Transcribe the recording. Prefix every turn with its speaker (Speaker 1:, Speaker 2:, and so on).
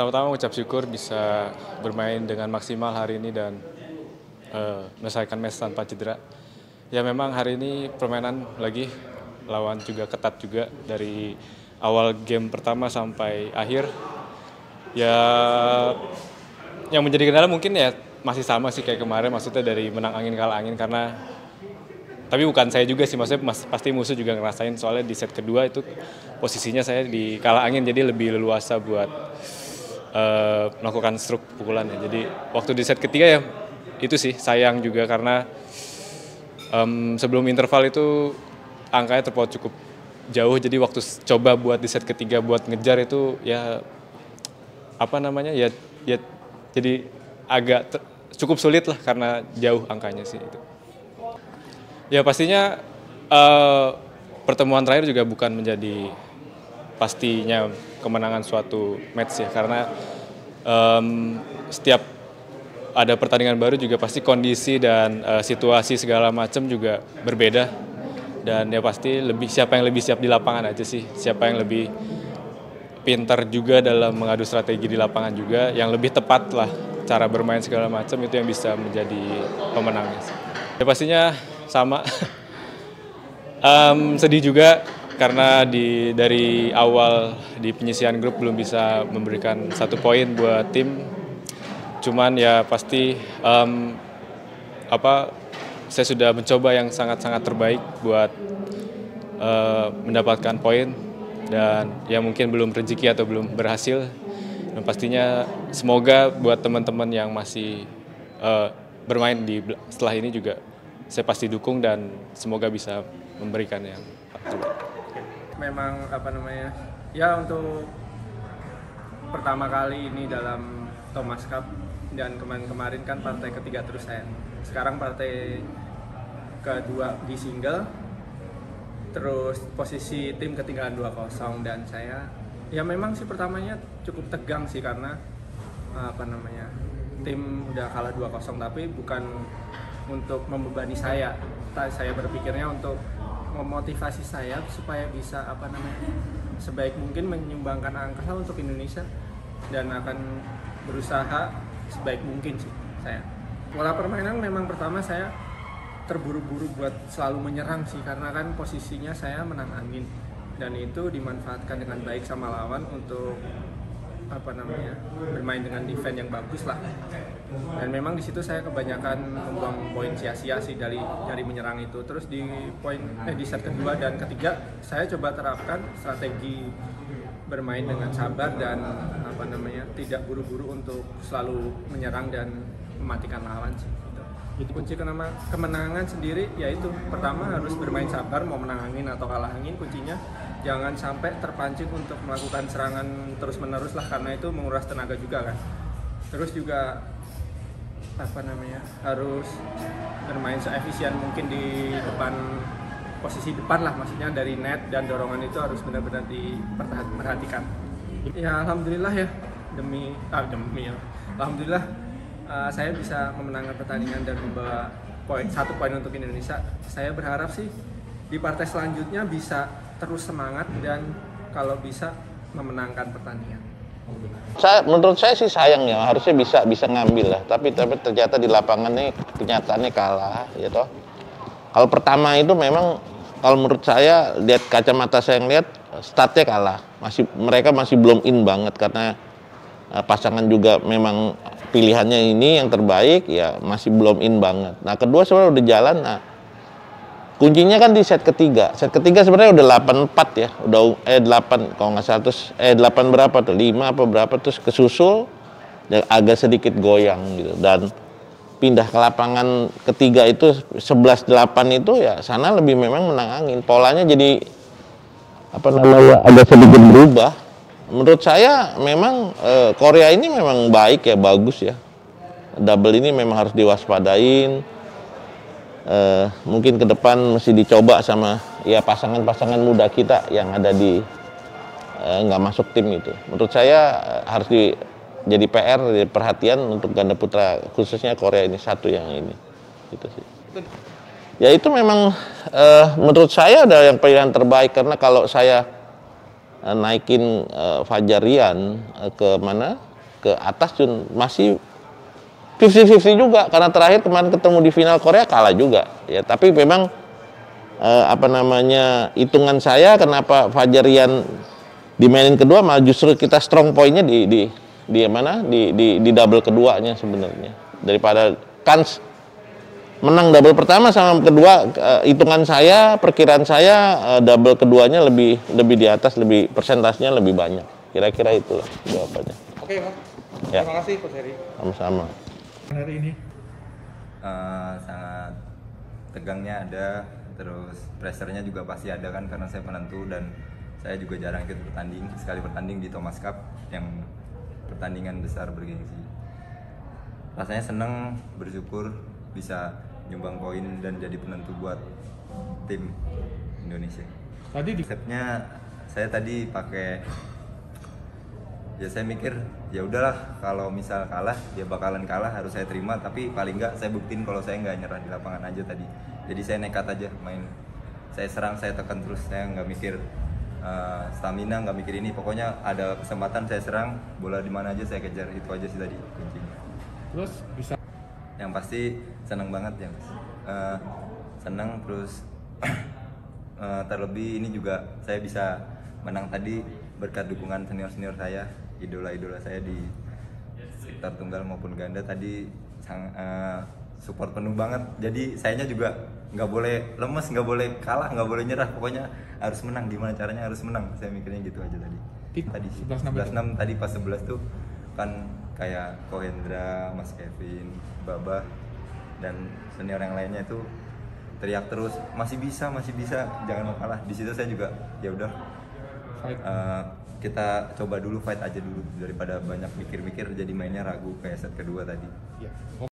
Speaker 1: Pertama-tama ucap syukur bisa bermain dengan maksimal hari ini dan menyelesaikan match tanpa cedera. Ya memang hari ini permainan lagi lawan juga ketat juga dari awal game pertama sampai akhir. Ya yang menjadi kendala mungkin ya masih sama sih kayak kemarin, maksudnya dari menang angin kalah angin karena tapi bukan saya juga sih, maksudnya pasti musuh juga ngerasain soalnya di set kedua itu posisinya saya di kalah angin jadi lebih leluasa buat melakukan stroke pukulannya. Jadi waktu di set ketiga ya itu sih sayang juga karena sebelum interval itu angkanya terpaut cukup jauh, jadi waktu coba buat di set ketiga buat ngejar itu ya ya jadi agak cukup sulit lah karena jauh angkanya sih itu. Ya pastinya pertemuan terakhir juga bukan menjadi pastinya kemenangan suatu match ya, karena setiap ada pertandingan baru juga pasti kondisi dan situasi segala macam juga berbeda, dan ya pasti siapa yang lebih siap di lapangan aja sih, siapa yang lebih pintar juga dalam mengadu strategi di lapangan juga, yang lebih tepat lah cara bermain segala macam itu yang bisa menjadi pemenangnya sih. Ya pastinya sama. Sedih juga karena dari awal di penyisihan grup belum bisa memberikan 1 poin buat tim. Cuman ya pasti saya sudah mencoba yang sangat-sangat terbaik buat mendapatkan poin, dan ya mungkin belum rezeki atau belum berhasil. Dan pastinya semoga buat teman-teman yang masih bermain setelah ini juga saya pasti dukung dan semoga bisa memberikan yang terbaik.
Speaker 2: Memang ya untuk pertama kali ini dalam Thomas Cup, dan kemarin kan partai ketiga terus saya. Sekarang partai kedua di single, terus posisi tim ketinggalan 2-0, dan saya ya memang sih pertamanya cukup tegang sih karena tim udah kalah 2-0, tapi bukan untuk membebani saya berpikirnya untuk memotivasi saya supaya bisa sebaik mungkin menyumbangkan angka untuk Indonesia, dan akan berusaha sebaik mungkin sih saya. Pola permainan memang pertama saya terburu-buru buat selalu menyerang sih, karena kan posisinya saya menang angin dan itu dimanfaatkan dengan baik sama lawan untuk bermain dengan defense yang bagus lah. Dan memang di situ saya kebanyakan membuang poin sia-sia sih dari menyerang itu. Terus di set kedua dan ketiga saya coba terapkan strategi bermain dengan sabar dan tidak buru-buru untuk selalu menyerang dan mematikan lawan sih. Itu kunci kemenangan sendiri, yaitu pertama harus bermain sabar, mau menang angin atau kalah angin, kuncinya jangan sampai terpancing untuk melakukan serangan terus-menerus lah, karena itu menguras tenaga juga kan. Terus juga harus bermain seefisien mungkin di posisi depan lah, maksudnya dari net dan dorongan itu harus benar-benar diperhatikan. Ya alhamdulillah ya, alhamdulillah saya bisa memenangkan pertandingan dan membawa 1 poin untuk Indonesia. Saya berharap sih di partai selanjutnya bisa terus semangat dan kalau bisa memenangkan pertandingan.
Speaker 3: Menurut saya sih sayang ya, harusnya bisa ngambil lah, tapi ternyata di lapangan nih kenyataannya kalah ya toh. Kalau pertama itu memang kalau menurut saya, lihat kacamata saya ngeliat startnya kalah, mereka masih belum in banget karena pasangan juga memang pilihannya ini yang terbaik ya, masih belum in banget. Nah kedua sebenarnya udah jalan. Nah kuncinya kan di set ketiga sebenarnya udah 8-4 ya, udah 8 kalau nggak salah, terus 8 berapa tuh, 5 apa berapa, terus kesusul dan agak sedikit goyang gitu, dan pindah ke lapangan ketiga itu 11-8 itu ya sana lebih memang menang angin, polanya jadi agak sedikit berubah. Menurut saya memang Korea ini memang baik ya, bagus ya, double ini memang harus diwaspadain. Mungkin ke depan mesti dicoba sama ya pasangan-pasangan muda kita yang ada di nggak masuk tim itu. Menurut saya harus jadi PR, jadi perhatian untuk ganda putra khususnya Korea ini satu yang ini gitu sih. Ya itu memang menurut saya ada yang pilihan terbaik, karena kalau saya naikin Fajar Rian ke mana ke atas Jun masih 50-50 juga, karena terakhir kemarin ketemu di final Korea kalah juga ya. Tapi memang hitungan saya kenapa Fajar Rian dimainin kedua malah justru kita strong pointnya di double keduanya sebenarnya, daripada kans menang double pertama sama kedua. Hitungan saya, perkiraan saya double keduanya lebih di atas, lebih persentasenya lebih banyak, kira-kira itulah jawabannya.
Speaker 4: Oke, Mas.
Speaker 3: Ya.
Speaker 4: Terima kasih, Coach Heri.
Speaker 3: Sama-sama.
Speaker 4: Hari ini
Speaker 5: sangat tegangnya ada, terus pressure-nya juga pasti ada kan, karena saya penentu dan saya juga jarang ikut bertanding, sekali bertanding di Thomas Cup yang pertandingan besar bergengsi. Rasanya senang, bersyukur bisa nyumbang poin dan jadi penentu buat tim Indonesia.
Speaker 4: tadi di
Speaker 5: Konsepnya saya tadi pakai, ya saya mikir ya udahlah, kalau misal kalah ya bakalan kalah, harus saya terima, tapi paling nggak saya buktiin kalau saya nggak nyerah di lapangan aja tadi. Jadi saya nekat aja main, saya serang, saya tekan terus, saya nggak mikir stamina, nggak mikir ini, pokoknya ada kesempatan saya serang, bola di mana aja saya kejar, itu aja sih tadi kuncinya.
Speaker 4: terus bisa
Speaker 5: Yang pasti senang banget ya Mas. Senang, terus terlebih ini juga saya bisa menang tadi berkat dukungan senior-senior saya, idola-idola saya di sektor tunggal maupun ganda tadi support penuh banget. Jadi sayanya juga nggak boleh lemes, nggak boleh kalah, nggak boleh nyerah, pokoknya harus menang. Gimana caranya harus menang, saya mikirnya gitu aja tadi. Tadi 11-6 tadi pas 11 tuh kan kayak Kohendra, Mas Kevin, Babah dan senior yang lainnya itu teriak terus, masih bisa, jangan mau kalah. Di situ saya juga ya udah, kita coba dulu, fight aja dulu daripada banyak mikir-mikir jadi mainnya ragu kayak set kedua tadi.
Speaker 4: ya.